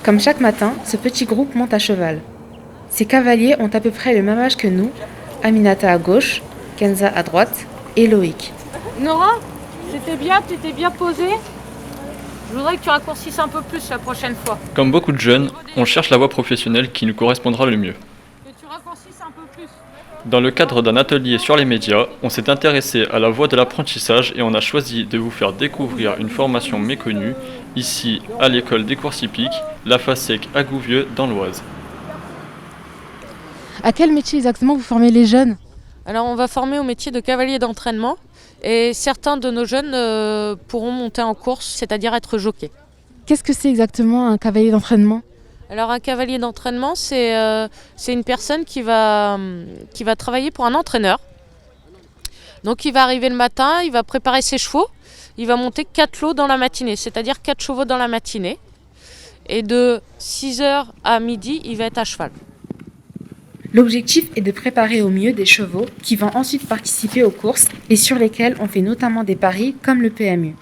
Comme chaque matin, ce petit groupe monte à cheval. Ces cavaliers ont à peu près le même âge que nous, Aminata à gauche, Kenza à droite et Loïc. Nora, tu t'es bien posée. Je voudrais que tu raccourcisses un peu plus la prochaine fois. Comme beaucoup de jeunes, on cherche la voie professionnelle qui nous correspondra le mieux. Que tu raccourcisses un peu plus. Dans le cadre d'un atelier sur les médias, on s'est intéressé à la voie de l'apprentissage et on a choisi de vous faire découvrir une formation méconnue, ici à l'école des courses hippiques, la FASEC à Gouvieux dans l'Oise. À quel métier exactement vous formez les jeunes? Alors on va former au métier de cavalier d'entraînement et certains de nos jeunes pourront monter en course, c'est-à-dire être jockeys. Qu'est-ce que c'est exactement un cavalier d'entraînement? Alors un cavalier d'entraînement, c'est une personne qui va travailler pour un entraîneur. Donc il va arriver le matin, il va préparer ses chevaux, il va monter 4 lots dans la matinée, c'est-à-dire 4 chevaux dans la matinée. Et de 6h à midi, il va être à cheval. L'objectif est de préparer au mieux des chevaux qui vont ensuite participer aux courses et sur lesquels on fait notamment des paris comme le PMU.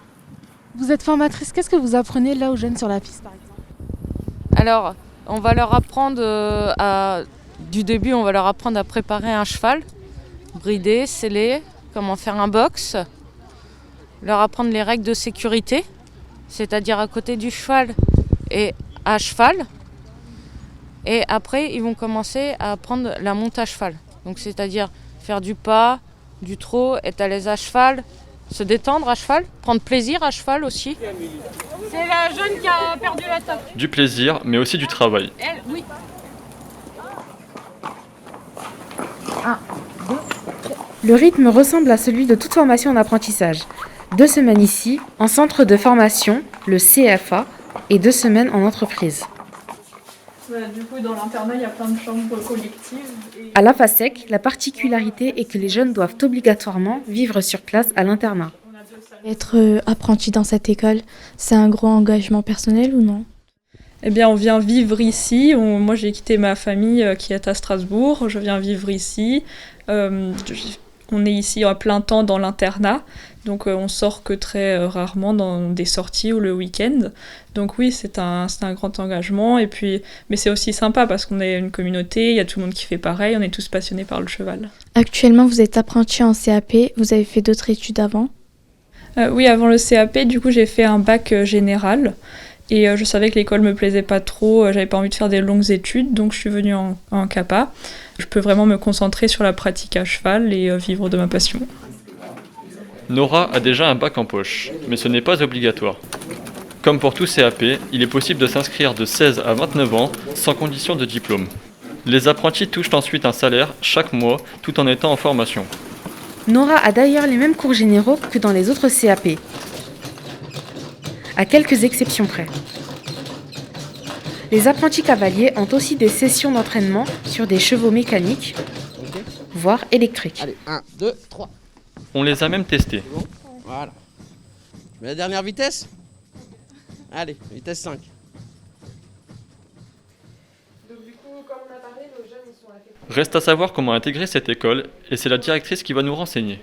Vous êtes formatrice, qu'est-ce que vous apprenez là aux jeunes sur la piste par exemple? Alors, on va leur apprendre du début, on va leur apprendre à préparer un cheval, brider, sceller, comment faire un box, leur apprendre les règles de sécurité, c'est-à-dire à côté du cheval et à cheval. Et après, ils vont commencer à apprendre la monte à cheval. Donc, c'est-à-dire faire du pas, du trot, être à l'aise à cheval, se détendre à cheval, prendre plaisir à cheval aussi. C'est la jeune qui a perdu la table. Du plaisir, mais aussi du travail. Elle, oui. Le rythme ressemble à celui de toute formation en apprentissage. 2 semaines ici, en centre de formation, le CFA, et 2 semaines en entreprise. Du coup, dans l'internat, il y a plein de chambres collectives. À la FASEC, la particularité est que les jeunes doivent obligatoirement vivre sur place à l'internat. Être apprenti dans cette école, c'est un gros engagement personnel ou non? Eh bien, on vient vivre ici. Moi, j'ai quitté ma famille qui est à Strasbourg. Je viens vivre ici. On est ici à plein temps dans l'internat. Donc, on sort que très rarement dans des sorties ou le week-end. Donc oui, c'est un grand engagement. Et puis, mais c'est aussi sympa parce qu'on est une communauté. Il y a tout le monde qui fait pareil. On est tous passionnés par le cheval. Actuellement, vous êtes apprenti en CAP. Vous avez fait d'autres études avant? Oui, avant le CAP, du coup, j'ai fait un bac général. Et je savais que l'école me plaisait pas trop, j'avais pas envie de faire des longues études, donc je suis venue en CAPA. Je peux vraiment me concentrer sur la pratique à cheval et vivre de ma passion. Nora a déjà un bac en poche, mais ce n'est pas obligatoire. Comme pour tout CAP, il est possible de s'inscrire de 16 à 29 ans sans condition de diplôme. Les apprentis touchent ensuite un salaire chaque mois tout en étant en formation. Nora a d'ailleurs les mêmes cours généraux que dans les autres CAP, à quelques exceptions près. Les apprentis cavaliers ont aussi des sessions d'entraînement sur des chevaux mécaniques, voire électriques. Allez, 1, 2, 3. On les a même testés. C'est bon? Voilà. Je mets la dernière vitesse? Allez, vitesse 5. Reste à savoir comment intégrer cette école et c'est la directrice qui va nous renseigner.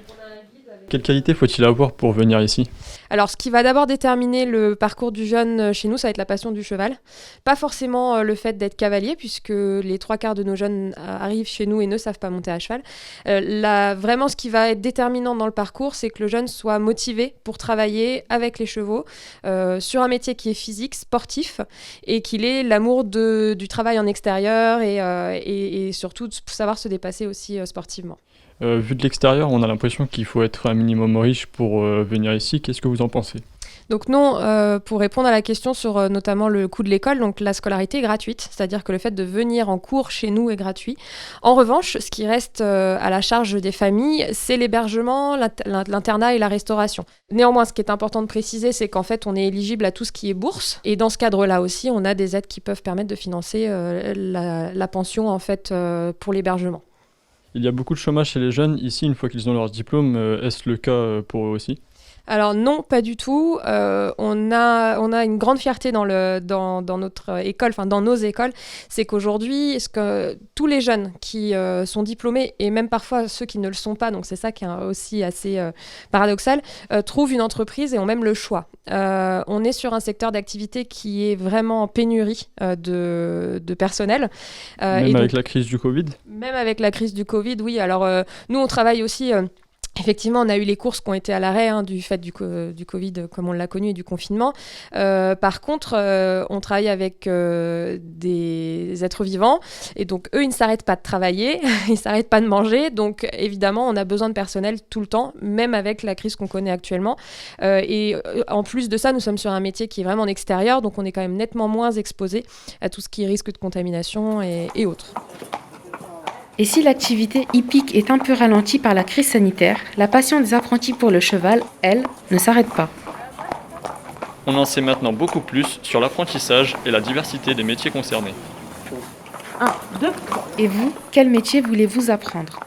Quelle qualité faut-il avoir pour venir ici ? Alors, ce qui va d'abord déterminer le parcours du jeune chez nous, ça va être la passion du cheval. Pas forcément le fait d'être cavalier, puisque les 3/4 de nos jeunes arrivent chez nous et ne savent pas monter à cheval. Vraiment, ce qui va être déterminant dans le parcours, c'est que le jeune soit motivé pour travailler avec les chevaux sur un métier qui est physique, sportif, et qu'il ait l'amour du travail en extérieur et surtout de savoir se dépasser aussi sportivement. Vu de l'extérieur, on a l'impression qu'il faut être un minimum riche pour venir ici. Qu'est-ce que vous en pensez ? Donc non, pour répondre à la question sur notamment le coût de l'école, donc la scolarité est gratuite, c'est-à-dire que le fait de venir en cours chez nous est gratuit. En revanche, ce qui reste à la charge des familles, c'est l'hébergement, l'internat et la restauration. Néanmoins, ce qui est important de préciser, c'est qu'en fait, on est éligible à tout ce qui est bourse, et dans ce cadre-là aussi, on a des aides qui peuvent permettre de financer la pension en fait pour l'hébergement. Il y a beaucoup de chômage chez les jeunes. Ici, une fois qu'ils ont leur diplôme, est-ce le cas pour eux aussi ? Alors non, pas du tout. On a une grande fierté dans notre école, enfin dans nos écoles, c'est qu'aujourd'hui, tous les jeunes qui sont diplômés, et même parfois ceux qui ne le sont pas, donc c'est ça qui est aussi assez paradoxal, trouvent une entreprise et ont même le choix. On est sur un secteur d'activité qui est vraiment en pénurie de personnel. Même avec la crise du Covid ? Même avec la crise du Covid, oui. Alors nous, on travaille aussi... Effectivement, on a eu les courses qui ont été à l'arrêt du fait du Covid, comme on l'a connu, et du confinement. Par contre, on travaille avec des êtres vivants, et donc eux, ils ne s'arrêtent pas de travailler, ils ne s'arrêtent pas de manger. Donc évidemment, on a besoin de personnel tout le temps, même avec la crise qu'on connaît actuellement. Et en plus de ça, nous sommes sur un métier qui est vraiment en extérieur, donc on est quand même nettement moins exposé à tout ce qui risque de contamination et autres. Et si l'activité hippique est un peu ralentie par la crise sanitaire, la passion des apprentis pour le cheval, elle, ne s'arrête pas. On en sait maintenant beaucoup plus sur l'apprentissage et la diversité des métiers concernés. Et vous, quel métier voulez-vous apprendre ?